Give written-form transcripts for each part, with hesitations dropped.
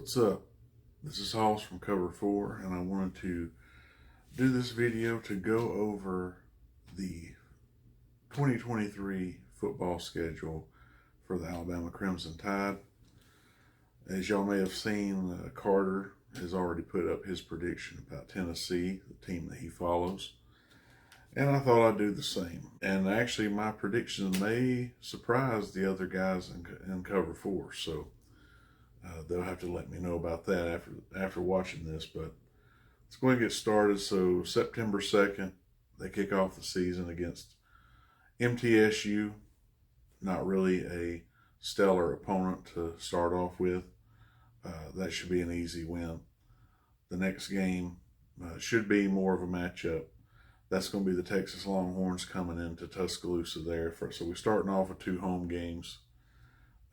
What's up? This is Hoss from Cover 4, and I wanted to do this video to go over the 2023 football schedule for the Alabama Crimson Tide. As y'all may have seen, Carter has already put up his prediction about Tennessee, the team that he follows. And I thought I'd do the same. And actually, my predictions may surprise the other guys in Cover 4, so they'll have to let me know about that after watching this. But let's go ahead and get started. So September 2nd, they kick off the season against MTSU. Not really a stellar opponent to start off with. That should be an easy win. The next game should be more of a matchup. That's going to be the Texas Longhorns coming into Tuscaloosa there. So we're starting off with 2 home games.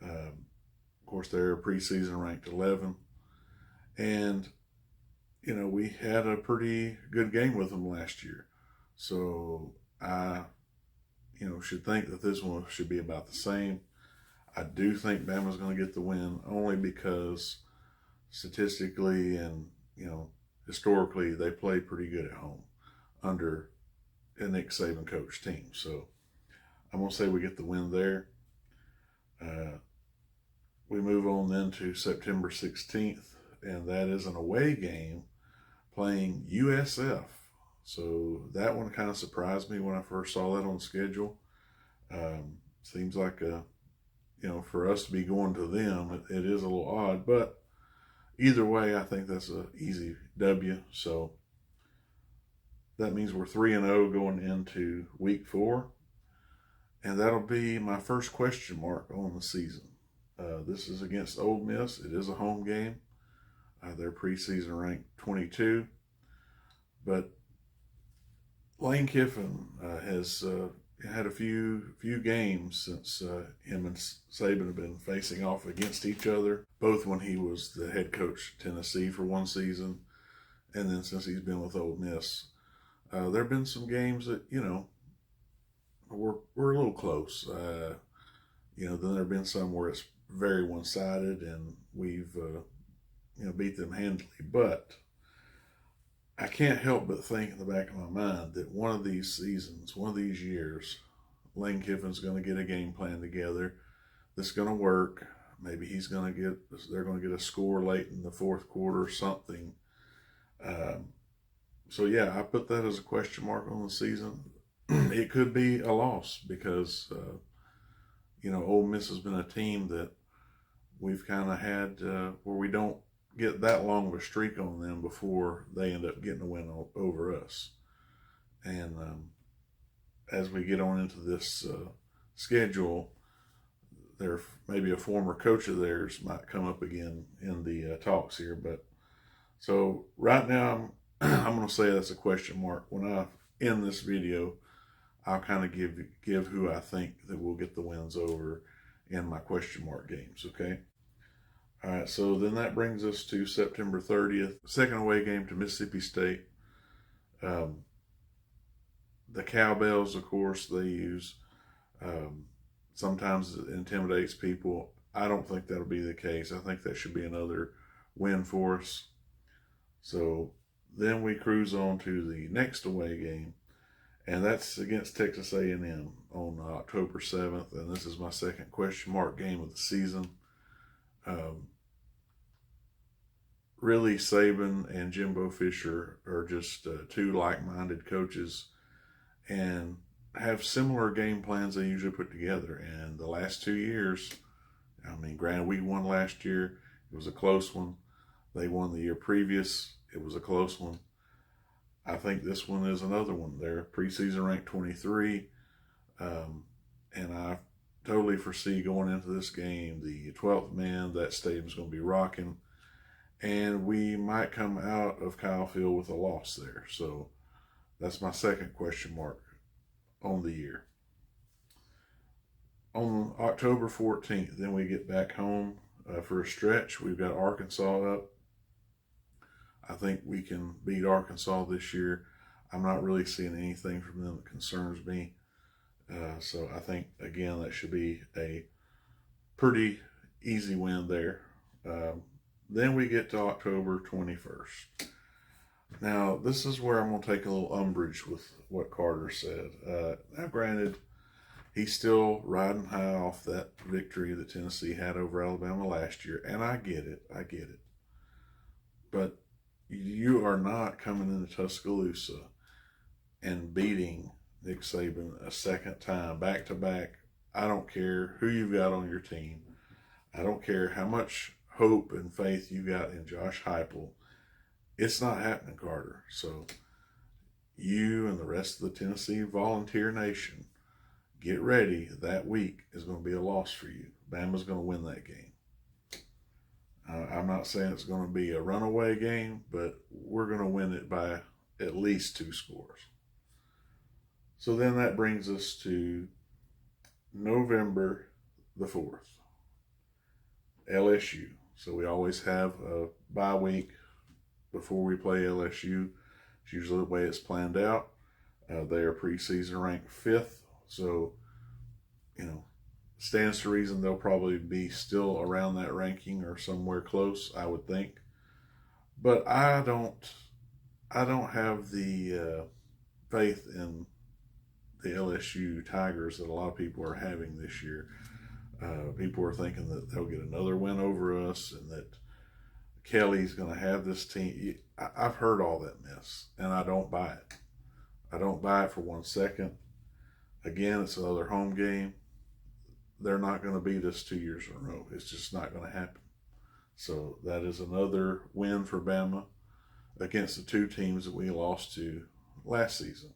Of course, they're preseason ranked 11. And, we had a pretty good game with them last year. So I, should think that this one should be about the same. I do think Bama's going to get the win only because statistically and, historically, they play pretty good at home under a Nick Saban coach team. So I'm going to say we get the win there. We move on then to September 16th, and that is an away game playing USF. So that one kind of surprised me when I first saw that on the schedule. Seems like, for us to be going to them, it is a little odd. But either way, I think that's an easy W. So that means we're 3-0 going into week 4. And that'll be my first question mark on the season. This is against Ole Miss. It is a home game. They're preseason ranked 22. But Lane Kiffin has had a few games since him and Saban have been facing off against each other, both when he was the head coach at Tennessee for one season, and then since he's been with Ole Miss. There have been some games that, we're a little close. Then there have been some where it's very one-sided and we've, beat them handily. But I can't help but think in the back of my mind that one of these seasons, one of these years, Lane Kiffin's going to get a game plan together that's going to work. Maybe they're going to get a score late in the fourth quarter or something. So yeah, I put that as a question mark on the season. It could be a loss because, Ole Miss has been a team that we've kind of had where we don't get that long of a streak on them before they end up getting a win over us. And as we get on into this schedule, there maybe a former coach of theirs might come up again in the talks here. But so right now, I'm going to say that's a question mark. When I end this video, I'll kind of give who I think that will get the wins over in my question mark games, okay? All right, so then that brings us to September 30th, second away game to Mississippi State. The cowbells, of course, they use. Sometimes it intimidates people. I don't think that'll be the case. I think that should be another win for us. So then we cruise on to the next away game, and that's against Texas A&M on October 7th, and this is my second question mark game of the season. Really, Saban and Jimbo Fisher are just 2 like-minded coaches and have similar game plans they usually put together. And the last 2 years, granted, we won last year. It was a close one. They won the year previous. It was a close one. I think this one is another one. They're preseason ranked 23. And I totally foresee going into this game, the 12th man, that stadium's going to be rocking. And we might come out of Kyle Field with a loss there. So that's my second question mark on the year. On October 14th, then we get back home for a stretch. We've got Arkansas up. I think we can beat Arkansas this year. I'm not really seeing anything from them that concerns me. So I think, again, that should be a pretty easy win there. Then we get to October 21st. Now, this is where I'm going to take a little umbrage with what Carter said. Now, granted, he's still riding high off that victory that Tennessee had over Alabama last year, and I get it. But you are not coming into Tuscaloosa and beating Nick Saban a second time, back to back. I don't care who you've got on your team. I don't care how much hope and faith you got in Josh Heupel. It's not happening, Carter. So you and the rest of the Tennessee Volunteer Nation, get ready. That week is going to be a loss for you. Bama's going to win that game. I'm not saying it's going to be a runaway game, but we're going to win it by at least 2 scores. So then that brings us to November the 4th, LSU. So we always have a bye week before we play LSU. It's usually the way it's planned out. They are preseason ranked 5th. So, stands to reason they'll probably be still around that ranking or somewhere close, I would think. But I don't have the faith in the LSU Tigers that a lot of people are having this year. People are thinking that they'll get another win over us and that Kelly's going to have this team. I've heard all that mess, and I don't buy it. I don't buy it for 1 second. Again, it's another home game. They're not going to beat us 2 years in a row. It's just not going to happen. So that is another win for Bama against the 2 teams that we lost to last season.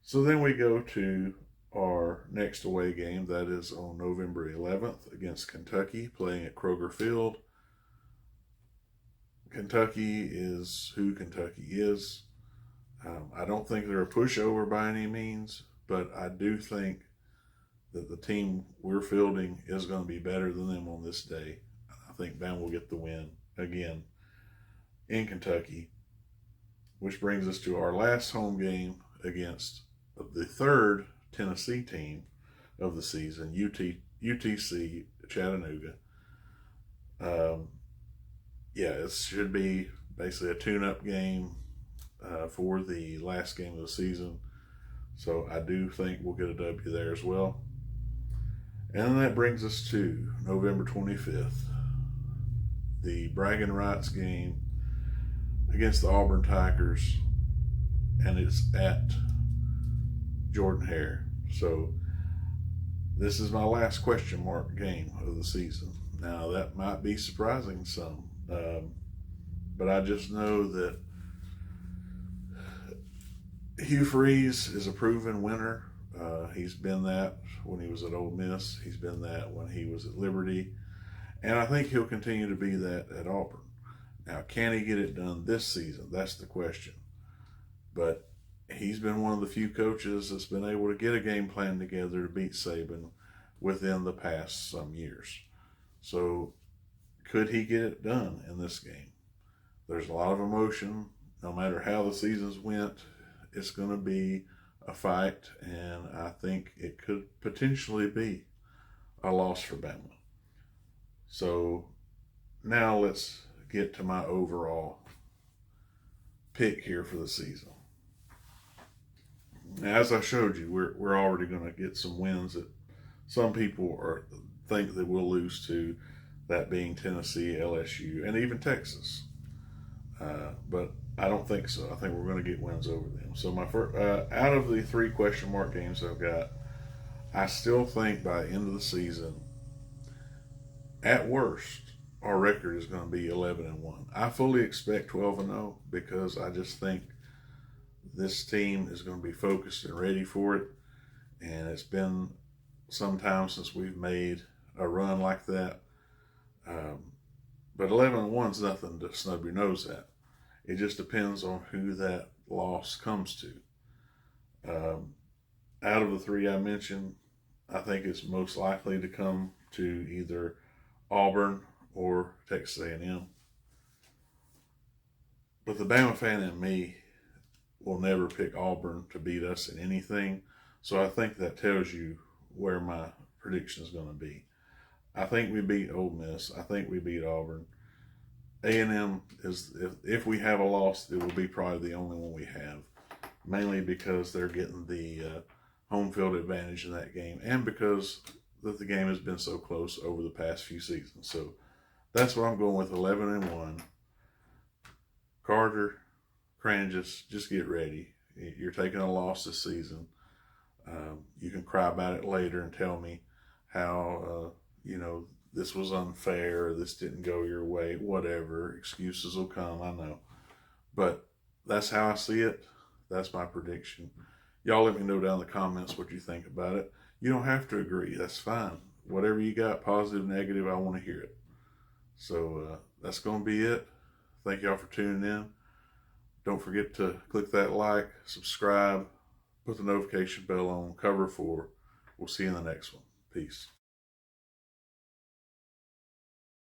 So then we go to our next away game. That is on November 11th against Kentucky, playing at Kroger Field. Kentucky is who Kentucky is. I don't think they're a pushover by any means, but I do think that the team we're fielding is going to be better than them on this day. I think Bama will get the win again in Kentucky, which brings us to our last home game against the 3rd Tennessee team of the season, UTC Chattanooga. It should be basically a tune-up game for the last game of the season. So I do think we'll get a W there as well. And that brings us to November 25th, the bragging rights game against the Auburn Tigers, and it's at Jordan-Hare. So this is my last question mark game of the season. Now that might be surprising to some, but I just know that Hugh Freeze is a proven winner. He's been that when he was at Ole Miss. He's been that when he was at Liberty. And I think he'll continue to be that at Auburn. Now, can he get it done this season? That's the question. But he's been one of the few coaches that's been able to get a game plan together to beat Saban within the past some years. So could he get it done in this game? There's a lot of emotion. No matter how the seasons went, it's going to be a fight, and I think it could potentially be a loss for Bama. So now let's get to my overall pick here for the season. Now, as I showed you, we're already going to get some wins that some people think that we'll lose to, that being Tennessee, LSU, and even Texas. But I don't think so. I think we're going to get wins over them. So my first, out of the 3 question mark games I've got, I still think by the end of the season, at worst, our record is going to be 11-1. I fully expect 12-0 because I just think this team is going to be focused and ready for it. And it's been some time since we've made a run like that. But 11-1 is nothing to snub your nose at. It just depends on who that loss comes to. Out of the 3 I mentioned, I think it's most likely to come to either Auburn or Texas A&M. But the Bama fan in me will never pick Auburn to beat us in anything. So I think that tells you where my prediction is going to be. I think we beat Ole Miss. I think we beat Auburn. A&M is, if we have a loss, it will be probably the only one we have, mainly because they're getting the home field advantage in that game, and because the game has been so close over the past few seasons. So that's what I'm going with, 11-1. Carter, Cranges, just get ready. You're taking a loss this season. You can cry about it later and tell me how this was unfair, this didn't go your way, whatever. Excuses will come, I know. But that's how I see it. That's my prediction. Y'all let me know down in the comments what you think about it. You don't have to agree. That's fine. Whatever you got, positive, negative, I want to hear it. So that's going to be it. Thank y'all for tuning in. Don't forget to click that like, subscribe, put the notification bell on, Cover 4. We'll see you in the next one. Peace.